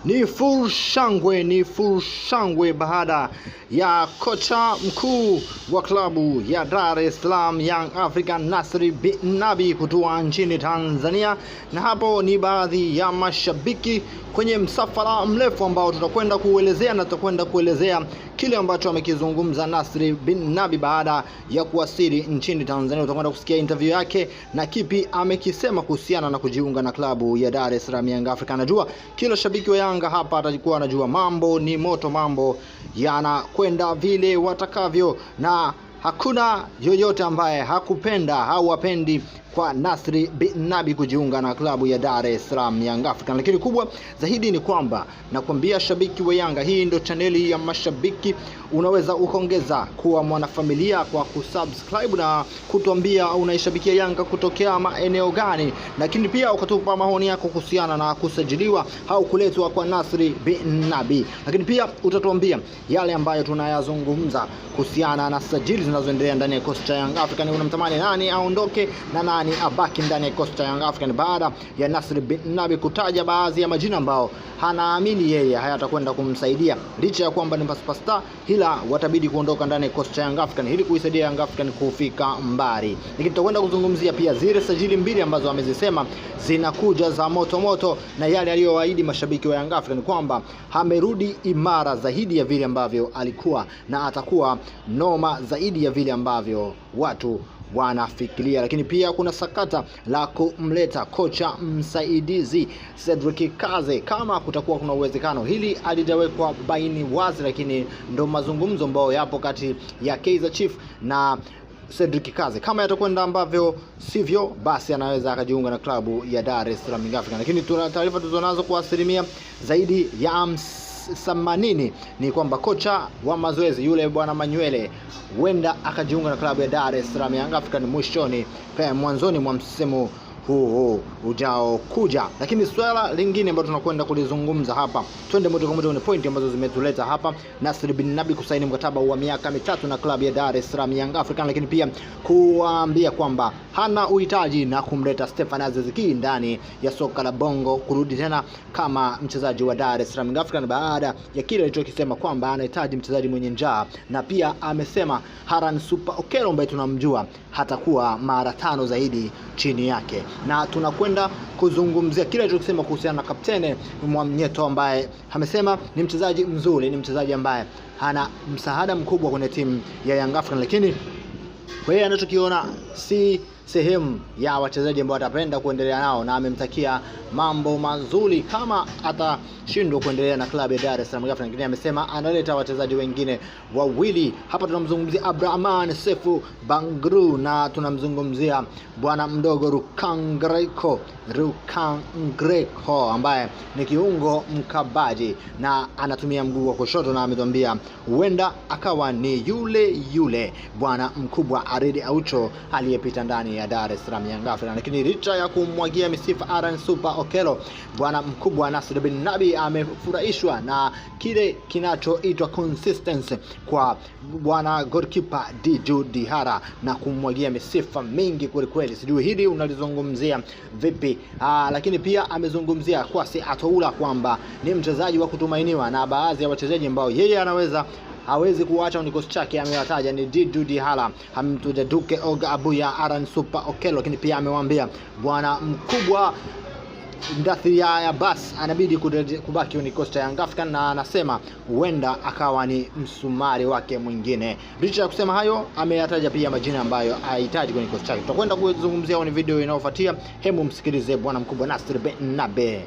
Ni full shangwe baada ya kocha mkuu wa klabu ya Dar es Salaam Young African Nasri bin Nabi kutua nchini Tanzania, na hapo ni baadhi ya mashabiki kwenye msafara mrefu ambao tutakwenda kuelezea na tutakwenda kuelezea kile ambacho amekizungumza Nasri bin Nabi baada ya kuwasili nchini Tanzania. Utakwenda kusikia interview yake na kipi amekisema kuhusiana na kujiunga na klabu ya Dar es Salaam Young African. Najua kila shabiki wa Yanga hapa atakuwa anajua mambo ni moto, mambo yanakwenda vile watakavyo, na hakuna yoyote ambaye hakupenda au wapendi kwa Nasri bin Nabi kujiunga na klabu ya Dar es Salaam Young African. Lakini kubwa zaidi ni kwamba nakwambia shabiki wa Yanga, hii ndio chaneli ya mashabiki, unaweza ukaongeza kuwa mwanafamilia kwa kusubscribe na kutuambia unaishabikia Yanga kutokea maeneo gani, lakini pia ukatupa maoni yako kuhusiana na kusajiliwa au kuletwa kwa Nasri bin Nabi. Lakini pia utatuambia yale ambayo tunayazungumza kuhusiana na sajili zinazoendelea ndani ya kikosi cha Young African. Unamtamani nani aondoke na nani abaki ndani ya kikosi cha Young African baada ya Nasri bin Nabi kutaja baadhi ya majina ambao hanaamini yeye hayatakwenda kumsaidia, licha ya kwamba ni superstar, ila watabidi kuondoka ndani ya kikosi cha Young African ili kuisaidia Young African kufika mbali. Lakini tutakwenda kuzungumzia pia zile sajili mbili ambazo amezisema zinakuja za moto na yale aliyowaahidi mashabiki wa Young African kwamba amerudi imara zaidi ya vile ambavyo alikuwa, na atakuwa noma zaidi ya vile ambavyo watu wanafikiria. Lakini pia kuna sakata la kumleta kocha msaidizi Cedric Kaze, kama kutakuwa kuna uwezekano. Hili alijawekwa baini wazi, lakini ndo mazungumzo ambayo yapo kati ya Kaizer Chiefs na Cedric Kaze. Kama yatakwenda ambavyo sivyo, basi anaweza akajiunga na klabu ya Dar es Salaam Young African. Lakini tuna taarifa tulizonazo kwa asilimia zaidi ya 80 ni kwamba kocha wa mazoezi yule bwana Manywele huenda akajiunga na klabu ya Dar es Salaam Young African mwanzoni mwa msimu huu ujao kuja. Lakini swala lingine ambalo tunakwenda kulizungumza hapa, twende moja kwa moja kwenye pointi ambazo zimetuleta hapa. Nasri bin Nabi kusaini mkataba wa miaka 3 na klabu ya Dar es Salaam Young African, lakini pia kuambia kwamba hana uhitaji na kumleta Stefan Aziz Ki ndani ya soka la Bongo kurudi tena kama mchezaji wa Dar es Salaam Young African, baada ya kile alichokisema kwamba anahitaji mchezaji mwenye njaa, na pia amesema Aran Super Okello ambaye tunamjua hatakuwa mara 5 zaidi chini yake. Na tunakwenda kuzungumzia kile alichokisema kuhusiana na kapteni Mwamnyeto ambaye amesema ni mchezaji mzuri, ni mchezaji ambaye hana msaada mkubwa kwenye timu ya Young African, lakini kwa hiyo anachokiona si sehemu ya wachezaji ambao atapenda kuendelea nao, na amemtakia mambo mazuri kama atashindwa kuendelea na klabu ya Dar es Salaam Young African. Lakini amesema analeta wachezaji wengine wawili. Hapa tunamzungumzia Abrahman Sefu Bangru na tunamzungumzia bwana mdogo Rukangreko ambaye ni kiungo mkabaji na anatumia mguu wa kushoto, na ametuambia huenda akawa ni yule bwana mkubwa Aridi Aucho aliyepita ndani ya Dar es Salaam Young African. Lakini licha ya kumwagia misifa Aran Super Okello, bwana mkubwa Nasri bin Nabi amefurahishwa na kile kinachoitwa consistency kwa bwana goalkeeper Djigui Diarra na kumwagia misifa mingi kweli. Sijui hili unalizungumzia vipi? Lakini pia amezungumzia Kwasi Atoula kwamba ni mchezaji wa kutumainiwa, na baadhi ya wachezaji ambao yeye hawezi kuacha kikosi chake amewataja ni Djigui Diarra, Hamidou Duke, Oga Abuya, Aran Super Okello. Lakini pia amemwambia bwana mkubwa Ndathia bas anabidi kubaki kwenye kikosi cha Young African, na anasema huenda akawa ni msumari wake mwingine. Licha ya kusema hayo, ameyataja pia majina ambayo hahitaji kwenye kikosi chake. Tutakwenda kuzungumzia kwenye video inayofuatia. Hebu msikilize bwana mkubwa Nasri bin Nabi.